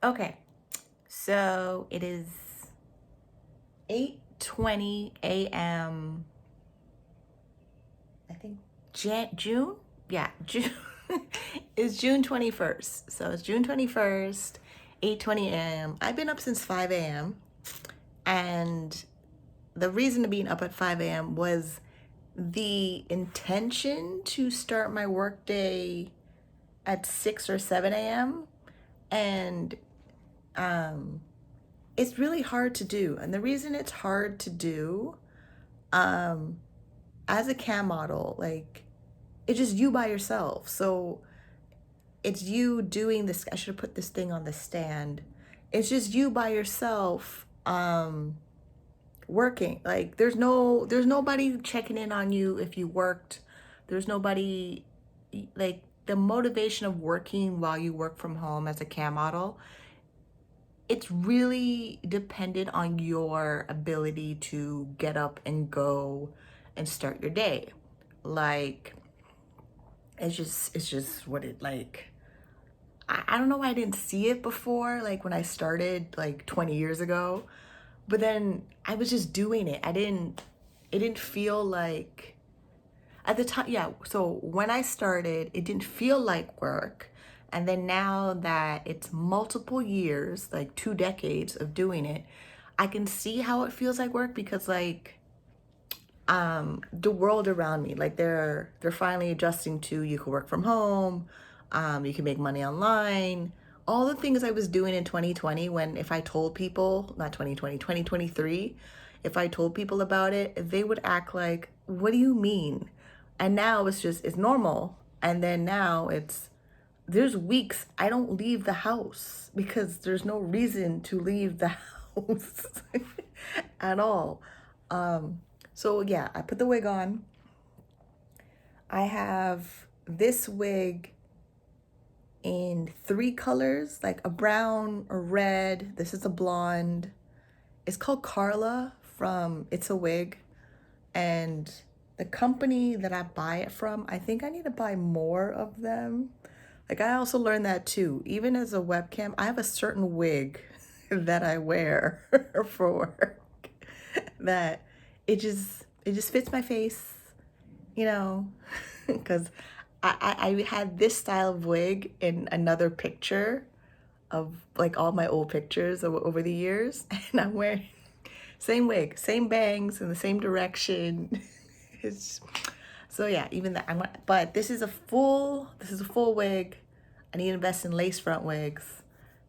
Okay, so it is 8:20 a.m. I think June? Yeah, June is June 21st. So it's June 21st, 8:20 a.m. I've been up since 5 a.m. And the reason to being up at 5 a.m. was the intention to start my workday at 6 or 7 a.m. And um it's really hard to do. And the reason it's hard to do, um, as a cam model, like it's just you by yourself. So it's you doing this. I should have put this thing on the stand. It's just you by yourself, working. Like there's nobody checking in on you if you worked. There's nobody, like the motivation of working while you work from home as a cam model, it's really dependent on your ability to get up and go and start your day. Like it's just what it like. I don't know why I didn't see it before, like when I started like 20 years ago. But then I was just doing it. It didn't feel like at the time, yeah. So when I started, it didn't feel like work. And then now that it's multiple years, like 2 decades of doing it, I can see how it feels like work because like the world around me, like they're finally adjusting to you can work from home, you can make money online. All the things I was doing in 2020 when if I told people, not 2020, 2023, if I told people about it, they would act like, what do you mean? And now it's normal. And then now there's weeks I don't leave the house because there's no reason to leave the house at all. So yeah, I put the wig on. I have this wig in three colors, like a brown, a red. This is a blonde. It's called Carla from It's a Wig. And the company that I buy it from, I think I need to buy more of them. Like I also learned that too. Even as a webcam, I have a certain wig that I wear for work that it just fits my face, you know, because I had this style of wig in another picture of like all my old pictures over the years, and I'm wearing same wig, same bangs in the same direction. It's so yeah, even that I want, but this is a full wig. I need to invest in lace front wigs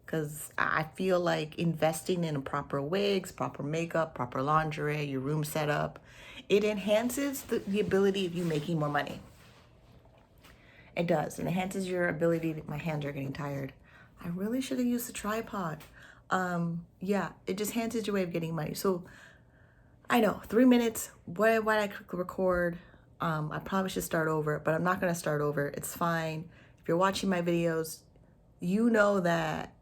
because I feel like investing in proper wigs, proper makeup, proper lingerie, your room setup, it enhances the ability of you making more money. It does. It enhances your ability. My hands are getting tired. I really should have used the tripod. Yeah, it just enhances your way of getting money. So I know 3 minutes. Why did I click record? I probably should start over, but I'm not gonna start over. It's fine. If you're watching my videos, you know that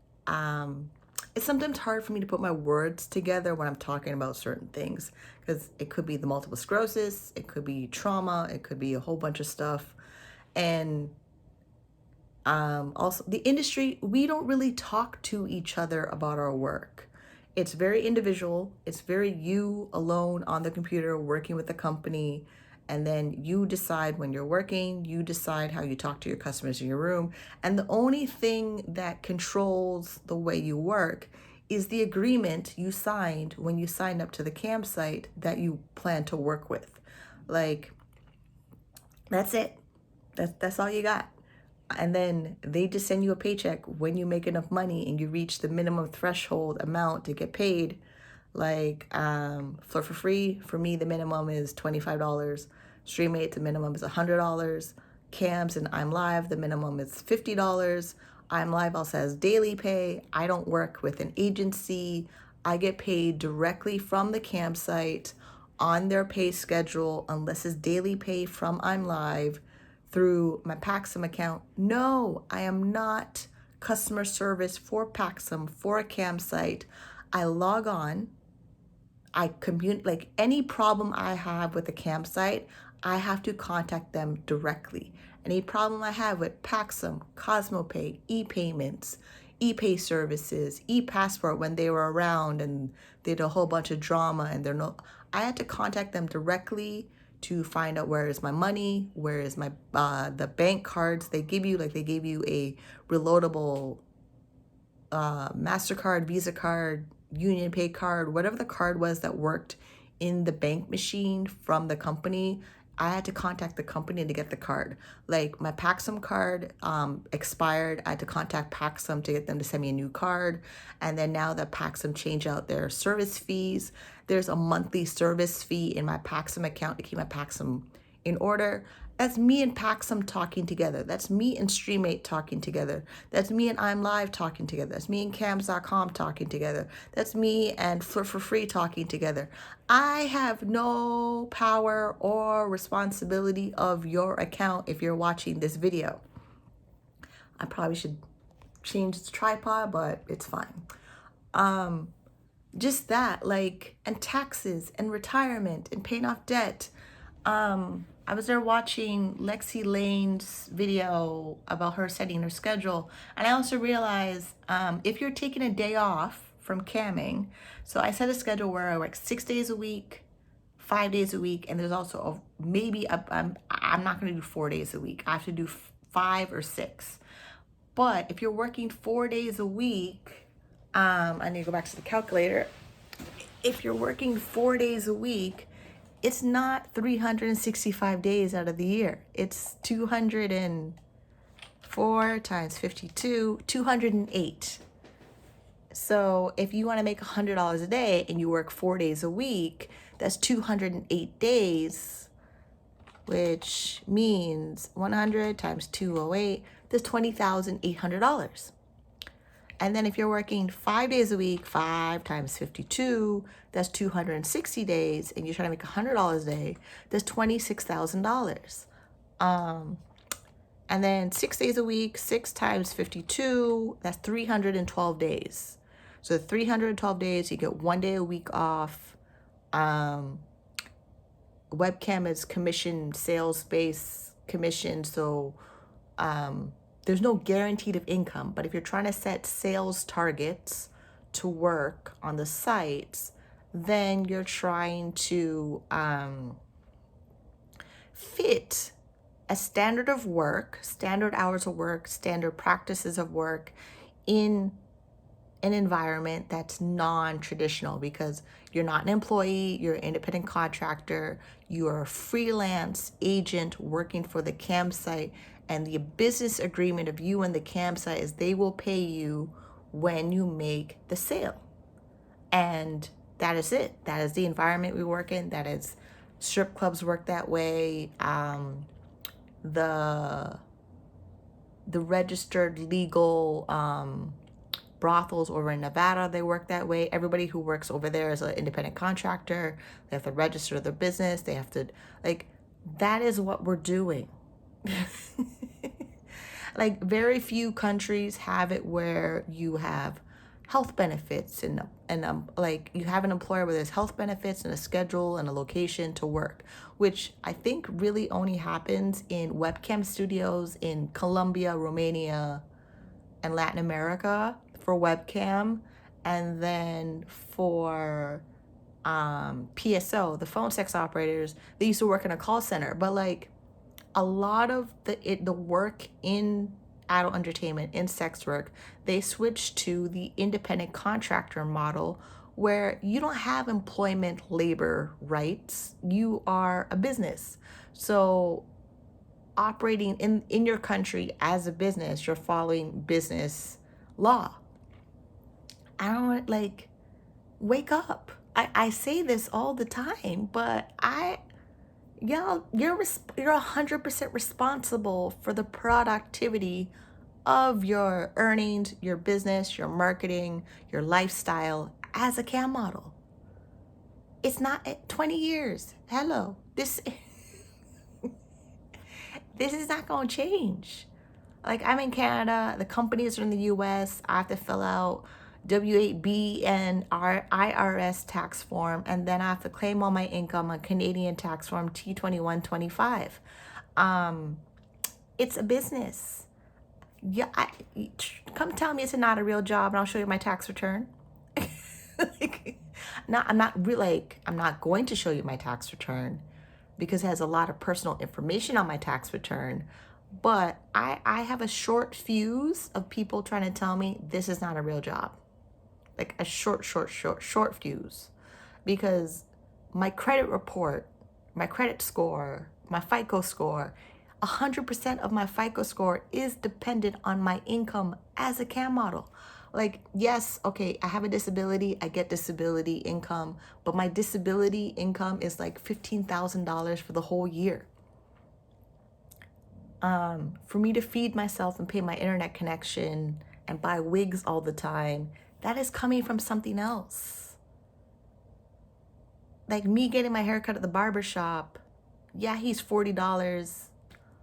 it's sometimes hard for me to put my words together when I'm talking about certain things because it could be the multiple sclerosis, it could be trauma, it could be a whole bunch of stuff. And also the industry, we don't really talk to each other about our work. It's very individual. It's very you alone on the computer working with the company. And then you decide when you're working, you decide how you talk to your customers in your room. And the only thing that controls the way you work is the agreement you signed when you signed up to the campsite that you plan to work with. Like, that's it. That's all you got. And then they just send you a paycheck when you make enough money and you reach the minimum threshold amount to get paid. Like for free, for me the minimum is $25. StreamMate, the minimum is $100. Cams and I'm Live, the minimum is $50. I'm Live also has daily pay. I don't work with an agency. I get paid directly from the campsite on their pay schedule unless it's daily pay from I'm Live through my Paxum account. No, I am not customer service for Paxum for a campsite. I log on, I communicate, like any problem I have with the campsite, I have to contact them directly. Any problem I have with Paxum, CosmoPay, e-payments, e-pay services, e-passport when they were around and they did a whole bunch of drama and they're no, I had to contact them directly to find out where is my money, where is my, the bank cards they give you, like they gave you a reloadable MasterCard, Visa card, Union Pay card, whatever the card was that worked in the bank machine from the company. I had to contact the company to get the card. Like my Paxum card expired. I had to contact Paxum to get them to send me a new card. And then now that Paxum changed out their service fees, there's a monthly service fee in my Paxum account to keep my Paxum in order. That's me and Paxum talking together. That's me and StreamMate talking together. That's me and I'm Live talking together. That's me and Cams.com talking together. That's me and Flirt for Free talking together. I have no power or responsibility of your account if you're watching this video. I probably should change the tripod, but it's fine. Just that, like, and taxes and retirement and paying off debt. I was there watching Lexi Lane's video about her setting her schedule. And I also realized if you're taking a day off from camming, so I set a schedule where I work 6 days a week, 5 days a week, and there's also I'm not going to do 4 days a week. I have to do 5 or 6. But if you're working 4 days a week, I need to go back to the calculator. If you're working 4 days a week, it's not 365 days out of the year. It's 204 times 52, 208. So if you want to make $100 a day and you work 4 days a week, that's 208 days, which means 100 times 208, that's $20,800. And then if you're working 5 days a week, 5 times 52, that's 260 days, and you're trying to make $100 a day, that's $26,000. And then 6 days a week, 6 times 52, that's 312 days. So 312 days, you get 1 day a week off. Webcam is commission, sales-based commission, so there's no guaranteed of income, but if you're trying to set sales targets to work on the sites, then you're trying to fit a standard of work, standard hours of work, standard practices of work in an environment that's non-traditional, because you're not an employee, you're an independent contractor, you are a freelance agent working for the campsite, and the business agreement of you and the campsite is they will pay you when you make the sale. And that is it. That is the environment we work in. That is, strip clubs work that way. The registered legal brothels over in Nevada, they work that way. Everybody who works over there is an independent contractor. They have to register their business. They have to, like, that is what we're doing. Like, very few countries have it where you have health benefits and like you have an employer where there's health benefits and a schedule and a location to work, which I think really only happens in webcam studios in Colombia, Romania, and Latin America for webcam, and then for PSO, the phone sex operators, they used to work in a call center. But like a lot of the work in adult entertainment, in sex work, they switched to the independent contractor model where you don't have employment labor rights. You are a business. So operating in your country as a business, you're following business law. I don't, like, wake up. I say this all the time, but you're 100% responsible for the productivity of your earnings, your business, your marketing, your lifestyle as a cam model. It's not 20 years. Hello. This is not going to change. Like, I'm in Canada, the companies are in the US. I have to fill out W-8B and IRS tax form, and then I have to claim all my income on Canadian tax form T2125. It's a business. Yeah, come tell me it's not a real job and I'll show you my tax return. Like, not, I'm not really like, I'm not going to show you my tax return because it has a lot of personal information on my tax return. But I have a short fuse of people trying to tell me this is not a real job. Like a short fuse. Because my credit report, my credit score, my FICO score, 100% of my FICO score is dependent on my income as a cam model. Like, yes, okay, I have a disability, I get disability income, but my disability income is like $15,000 for the whole year. For me to feed myself and pay my internet connection and buy wigs all the time, that is coming from something else. Like me getting my hair cut at the barber shop, yeah, he's $40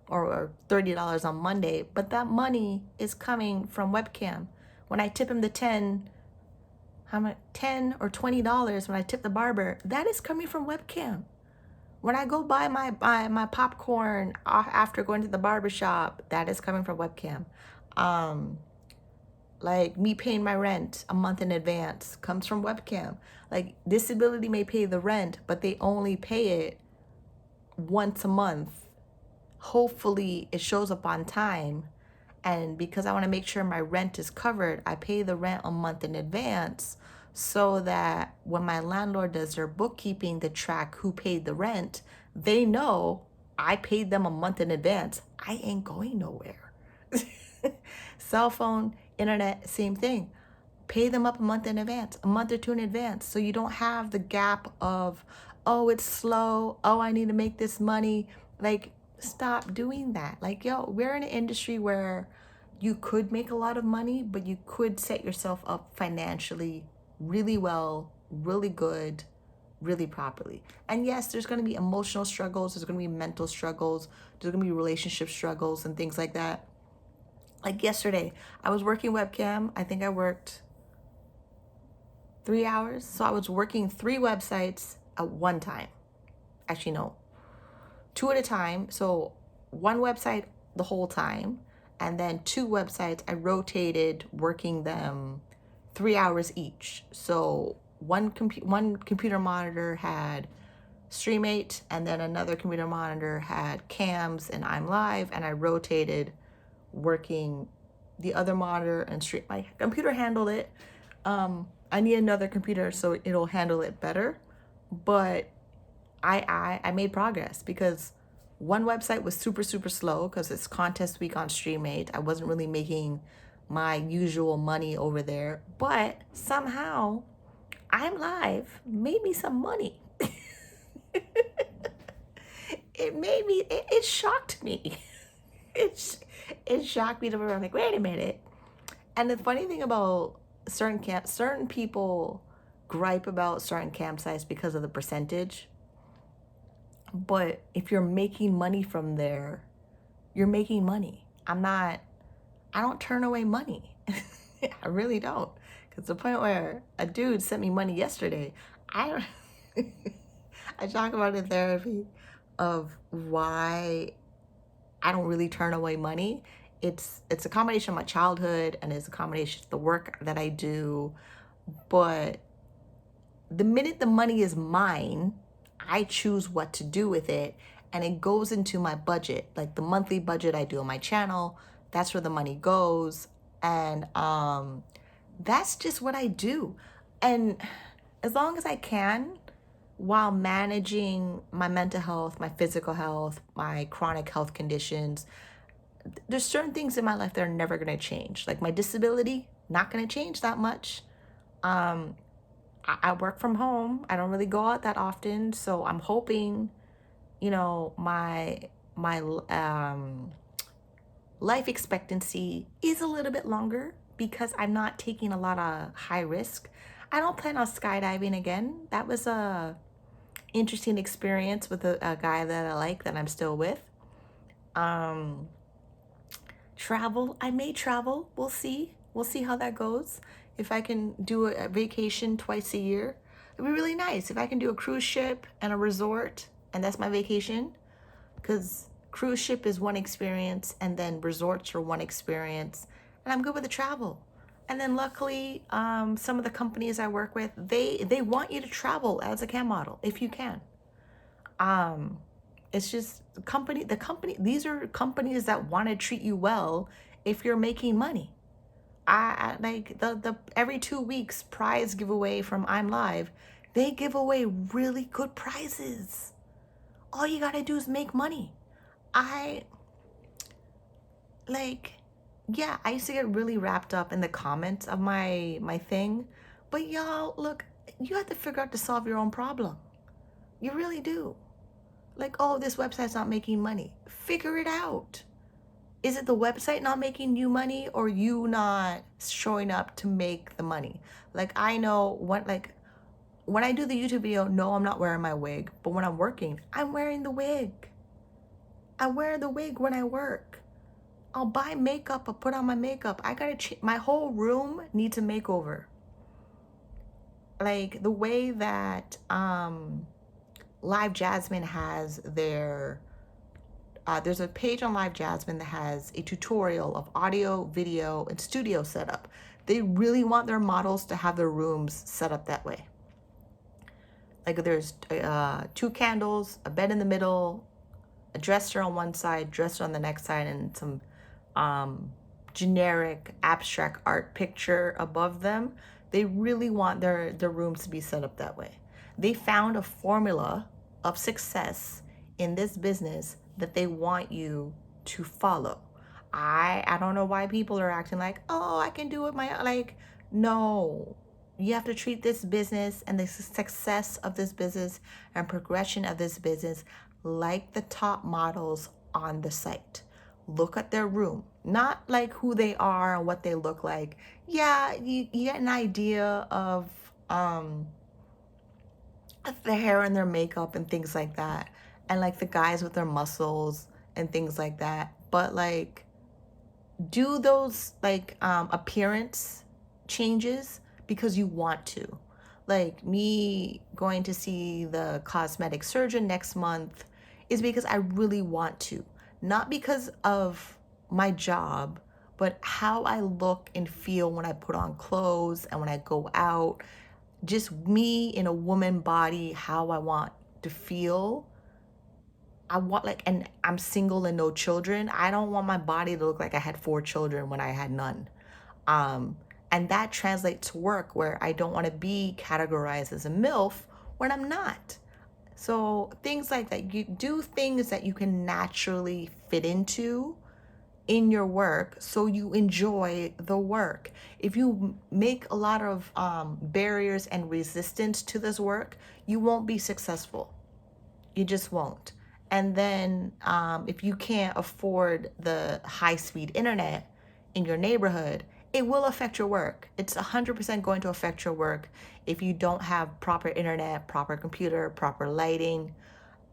or $30 on Monday, but that money is coming from webcam. When I tip him the 10, how much, 10 or $20 when I tip the barber, that is coming from webcam. When I go buy my popcorn after going to the barber shop, that is coming from webcam. Like me paying my rent a month in advance comes from webcam. Like disability may pay the rent, but they only pay it once a month. Hopefully it shows up on time. And because I want to make sure my rent is covered, I pay the rent a month in advance so that when my landlord does their bookkeeping to track who paid the rent, they know I paid them a month in advance. I ain't going nowhere. Cell phone, internet, same thing. Pay them up a month in advance, a month or two in advance, so you don't have the gap of, oh, it's slow, oh, I need to make this money. Like, stop doing that. Like, yo, we're in an industry where you could make a lot of money, but you could set yourself up financially really well, really good, really properly. And yes, there's going to be emotional struggles, there's going to be mental struggles, there's going to be relationship struggles and things like that. Like yesterday, I was working webcam. I think I worked 3 hours. So I was working 3 websites at one time. Actually, no, 2 at a time. So 1 website the whole time. And then 2 websites, I rotated working them 3 hours each. So one computer monitor had Stream8, and then another computer monitor had Cams and I'm Live, and I rotated working the other monitor and stream. My computer handled it. I need another computer so it'll handle it better. But I made progress because one website was super slow because it's contest week on Stream8. I wasn't really making my usual money over there, but somehow I'm Live made me some money. It shocked me. It shocked me to where I'm like, wait a minute. And the funny thing about certain people gripe about certain campsites because of the percentage. But if you're making money from there, you're making money. I don't turn away money. I really don't. Because the point where a dude sent me money yesterday, I talk about in therapy of why I don't really turn away money. It's a combination of my childhood and it's a combination of the work that I do. But the minute the money is mine, I choose what to do with it, and it goes into my budget. Like the monthly budget I do on my channel, that's where the money goes. And that's just what I do. And as long as I can, while managing my mental health, my physical health, my chronic health conditions, there's certain things in my life that are never going to change. Like my disability, not going to change that much. I work from home. I don't really go out that often. So I'm hoping, my life expectancy is a little bit longer because I'm not taking a lot of high risk. I don't plan on skydiving again. That was a interesting experience with a guy that I like, that I'm still with. Travel, I may travel. We'll see how that goes. If I can do a vacation twice a year, it'd be really nice. If I can do a cruise ship and a resort and that's my vacation, because Cruise ship is one experience, and then resorts are one experience, and I'm good with the travel. And then luckily, some of the companies I work with, they want you to travel as a cam model if you can. Um, it's just the company, these are companies that want to treat you well if you're making money. I like the every 2 weeks prize giveaway from I'm Live, they give away really good prizes. All you gotta do is make money. I like, yeah, I used to get really wrapped up in the comments of my thing, but y'all, look, you have to figure out to solve your own problem. You really do. Like, oh, this website's not making money. Figure it out. Is it the website not making you money, or you not showing up to make the money? Like, I know what, like, when I do the YouTube video, no, I'm not wearing my wig, but when I'm working, I'm wearing the wig. I wear the wig when I work. I'll buy makeup, I'll put on my makeup. I gotta my whole room needs a makeover. Like the way that Live Jasmine has their there's a page on Live Jasmine that has a tutorial of audio, video, and studio setup. They really want their models to have their rooms set up that way. Like there's 2 candles, a bed in the middle, a dresser on one side, dresser on the next side, and some generic abstract art picture above them. They really want their rooms to be set up that way. They found a formula of success in this business that they want you to follow. I don't know why people are acting like, oh, I can do it my, like, no. You have to treat this business and the success of this business and progression of this business like the top models on the site. Look at their room, not like who they are and what they look like. Yeah, you get an idea of their hair and their makeup and things like that, and like the guys with their muscles and things like that. But like, do those like appearance changes because you want to. Like me going to see the cosmetic surgeon next month is because I really want to, not because of my job, but how I look and feel when I put on clothes and when I go out. Just me in a woman body, how I want to feel. I want, like, and I'm single and no children. I don't want my body to look like I had 4 children when I had none. Um, and that translates to work, where I don't want to be categorized as a MILF when I'm not. So things like that, you do things that you can naturally fit into in your work so you enjoy the work. If you make a lot of barriers and resistance to this work, you won't be successful. You just won't. And then if you can't afford the high-speed internet in your neighborhood, it will affect your work. It's 100% going to affect your work if you don't have proper internet, proper computer, proper lighting,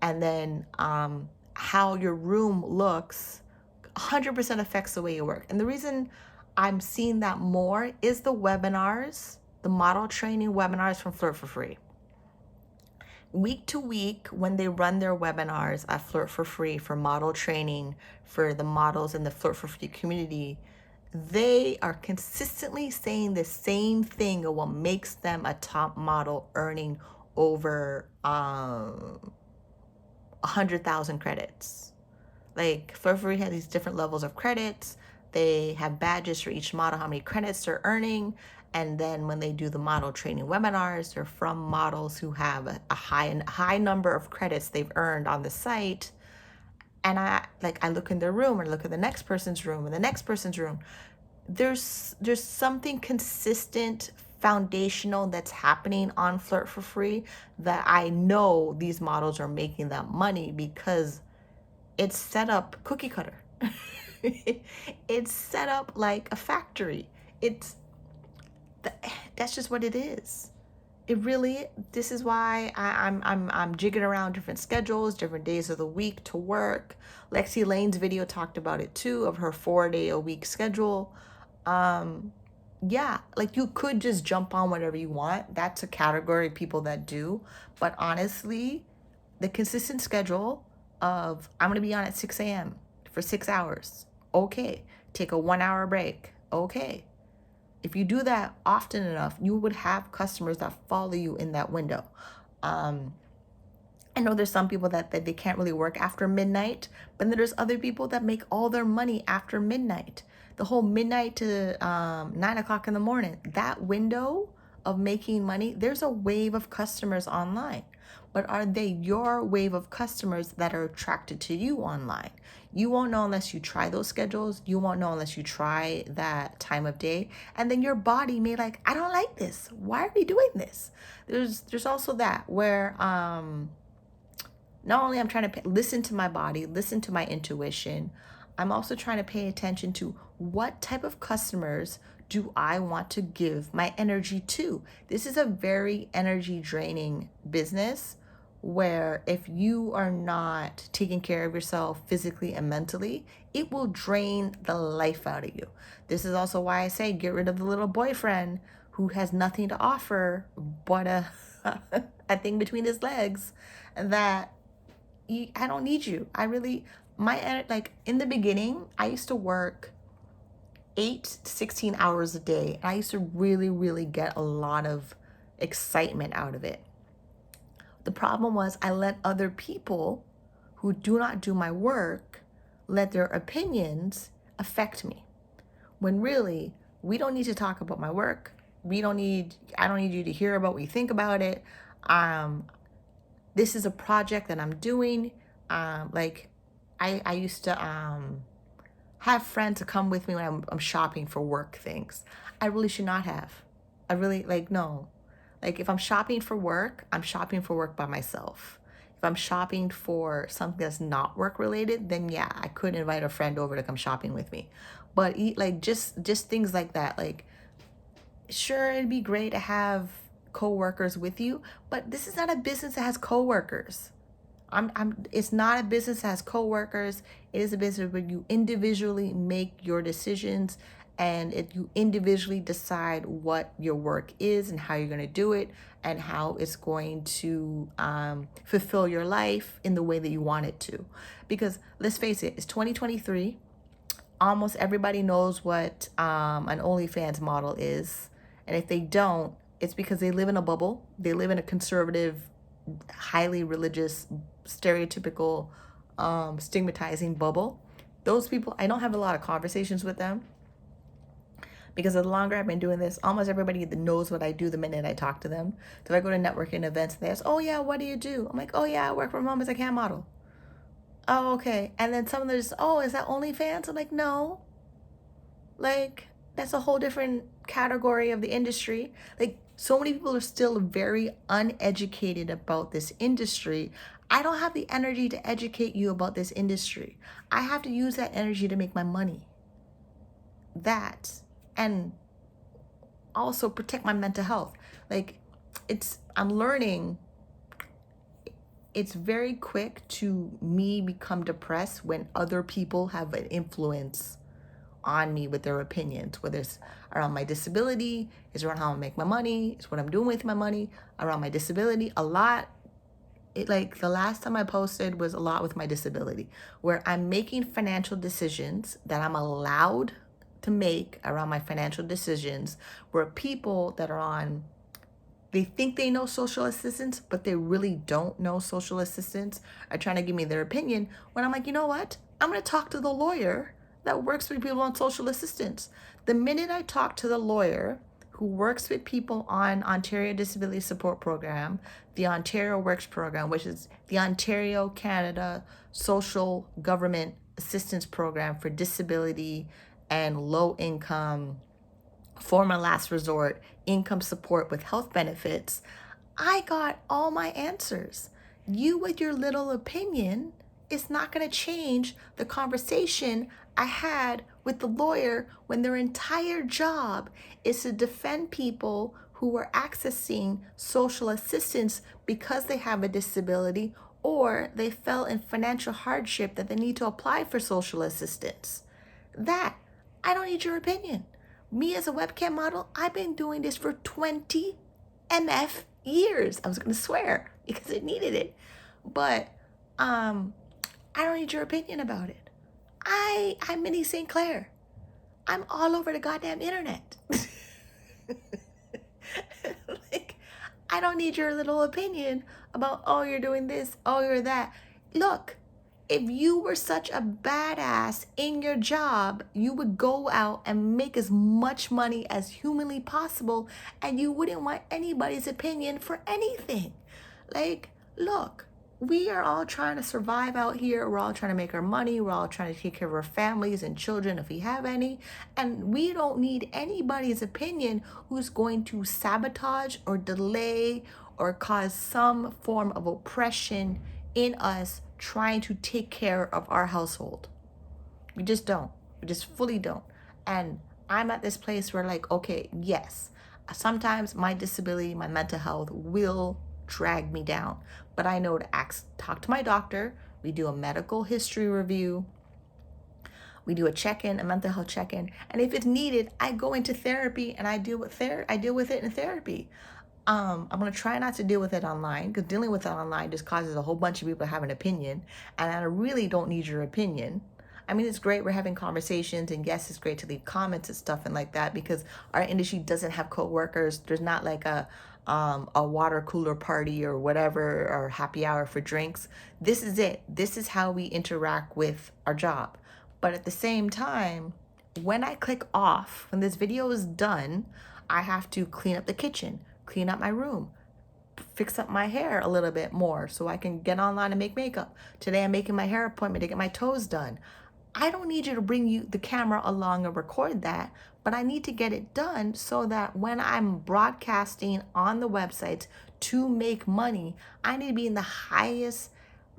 and then how your room looks 100% affects the way you work. And the reason I'm seeing that more is the webinars, the model training webinars from Flirt for Free. Week to week, when they run their webinars at Flirt for Free for model training for the models in the Flirt for Free community, they are consistently saying the same thing of what makes them a top model earning over 100,000 credits. Like Flirt for Free has these different levels of credits. They have badges for each model, how many credits they're earning. And then when they do the model training webinars, they're from models who have a high number of credits they've earned on the site. And I look in their room, or look at the next person's room and the next person's room. There's something consistent, foundational that's happening on Flirt for Free that I know these models are making that money, because it's set up cookie cutter. It's set up like a factory. That's just what it is. It really, this is why I'm jigging around different schedules, different days of the week to work. Lexi Lane's video talked about it too, of her 4-day-a-week schedule. Yeah, like you could just jump on whatever you want. That's a category of people that do. But honestly, the consistent schedule, of I'm going to be on at 6 a.m. for 6 hours. Okay. Take a 1 hour break. Okay. If you do that often enough, you would have customers that follow you in that window. I know there's some people that they can't really work after midnight, but then there's other people that make all their money after midnight. The whole midnight to 9 o'clock in the morning, that window of making money, there's a wave of customers online. But are they your wave of customers that are attracted to you online? You won't know unless you try those schedules. You won't know unless you try that time of day. And then your body may like, I don't like this. Why are we doing this? There's also that where not only I'm trying to listen to my body, listen to my intuition, I'm also trying to pay attention to what type of customers do I want to give my energy to. This is a very energy draining business where if you are not taking care of yourself physically and mentally, it will drain the life out of you. This is also why I say get rid of the little boyfriend who has nothing to offer but a thing between his legs that I don't need you. I really, like in the beginning, I used to work 8 to 16 hours a day. And I used to really, really get a lot of excitement out of it. The problem was I let other people who do not do my work let their opinions affect me. When really, we don't need to talk about my work. I don't need you to hear about what you think about it. This is a project that I'm doing. Like I used to have friends to come with me when I'm shopping for work things. I really should not have. I really no. Like if I'm shopping for work, I'm shopping for work by myself. If I'm shopping for something that's not work related, then yeah, I could invite a friend over to come shopping with me. But just things like that. Like sure, it'd be great to have co-workers with you, but this is not a business that has co-workers. It's not a business that has co-workers. It is a business where you individually make your decisions and you individually decide what your work is and how you're going to do it and how it's going to fulfill your life in the way that you want it to. Because let's face it, it's 2023. Almost everybody knows what an OnlyFans model is. And if they don't, it's because they live in a bubble. They live in a conservative, highly religious, stereotypical, stigmatizing bubble. Those people, I don't have a lot of conversations with them because the longer I've been doing this, almost everybody knows what I do the minute I talk to them. So if I go to networking events, they ask, oh yeah, what do you do? I'm like, oh yeah, I work from home as a cam model. Oh, okay. And then some of them just, oh, is that OnlyFans? I'm like, no. Like, that's a whole different category of the industry. Like, so many people are still very uneducated about this industry. I don't have the energy to educate you about this industry. I have to use that energy to make my money. That, and also protect my mental health. Like, I'm learning. It's very quick to me become depressed when other people have an influence on me with their opinions, whether it's around my disability, it's around how I make my money, it's what I'm doing with my money, around my disability. A lot, like the last time I posted was a lot with my disability, where I'm making financial decisions that I'm allowed to make around my financial decisions, where people that are on, they think they know social assistance, but they really don't know social assistance, are trying to give me their opinion when I'm like, you know what? I'm going to talk to the lawyer that works with people on social assistance. The minute I talk to the lawyer who works with people on Ontario Disability Support Program, the Ontario Works Program, which is the Ontario Canada Social Government Assistance Program for disability and low income, former last resort income support with health benefits, I got all my answers. You with your little opinion is not going to change the conversation I had with the lawyer when their entire job is to defend people who are accessing social assistance because they have a disability or they fell in financial hardship that they need to apply for social assistance. That, I don't need your opinion. Me as a webcam model, I've been doing this for 20 MF years. I was going to swear because it needed it. But I don't need your opinion about it. I'm Minnie St. Clair. I'm all over the goddamn internet. Like, I don't need your little opinion about, oh, you're doing this, oh, you're that. Look, if you were such a badass in your job, you would go out and make as much money as humanly possible, and you wouldn't want anybody's opinion for anything. Like, look, we are all trying to survive out here. We're all trying to make our money. We're all trying to take care of our families and children if we have any. And we don't need anybody's opinion who's going to sabotage or delay or cause some form of oppression in us trying to take care of our household. We just don't. We just fully don't. And I'm at this place where, like, okay, yes, sometimes my disability, my mental health will drag me down. But I know to talk to my doctor. We do a medical history review. We do a check-in, a mental health check-in. And if it's needed, I go into therapy and I deal with it in therapy. I'm going to try not to deal with it online, because dealing with it online just causes a whole bunch of people to have an opinion. And I really don't need your opinion. I mean, it's great we're having conversations, and yes, it's great to leave comments and stuff and like that, because our industry doesn't have coworkers. There's not like a water cooler party or whatever, or happy hour for drinks. This is it. This is how we interact with our job. But at the same time, when I click off, when this video is done, I have to clean up the kitchen, clean up my room, fix up my hair a little bit more so I can get online and make makeup. Today I'm making my hair appointment to get my toes done. I don't need you to bring you the camera along and record that, but I need to get it done so that when I'm broadcasting on the websites to make money, I need to be in the highest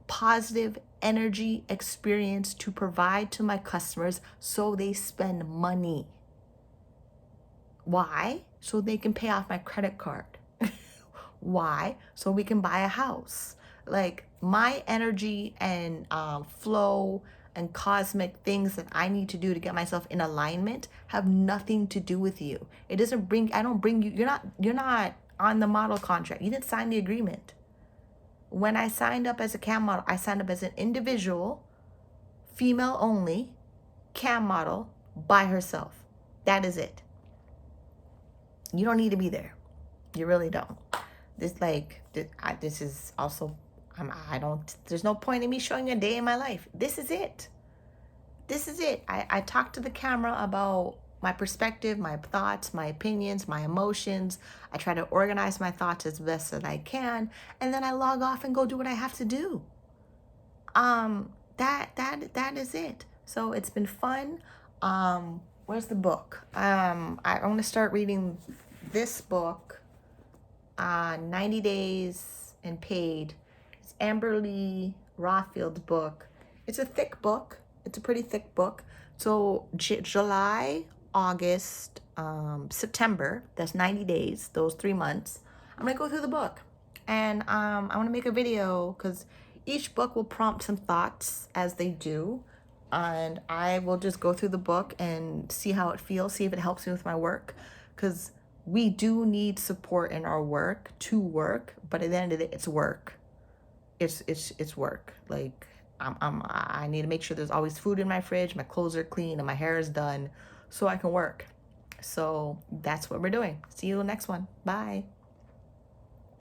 positive energy experience to provide to my customers so they spend money. Why? So they can pay off my credit card. Why? So we can buy a house. Like, my energy and flow and cosmic things that I need to do to get myself in alignment have nothing to do with you. It doesn't bring, I don't bring you, you're not on the model contract. You didn't sign the agreement. When I signed up as a cam model, I signed up as an individual, female only, cam model by herself. That is it. You don't need to be there. You really don't. This is also, there's no point in me showing you a day in my life. This is it. This is it. I talk to the camera about my perspective, my thoughts, my opinions, my emotions. I try to organize my thoughts as best that I can, and then I log off and go do what I have to do. That is it. So it's been fun. Where's the book? I want to start reading this book, 90 Days and Paid. It's Amberly Rothfield's book. It's a thick book. It's a pretty thick book. So July, August, September, that's 90 days, those 3 months. I'm going to go through the book. And I want to make a video because each book will prompt some thoughts as they do. And I will just go through the book and see how it feels, see if it helps me with my work. Because we do need support in our work to work, but at the end of the day, it's work. It's work. Like, I need to make sure there's always food in my fridge, my clothes are clean, and my hair is done so I can work. So that's what we're doing. See you in the next one. Bye.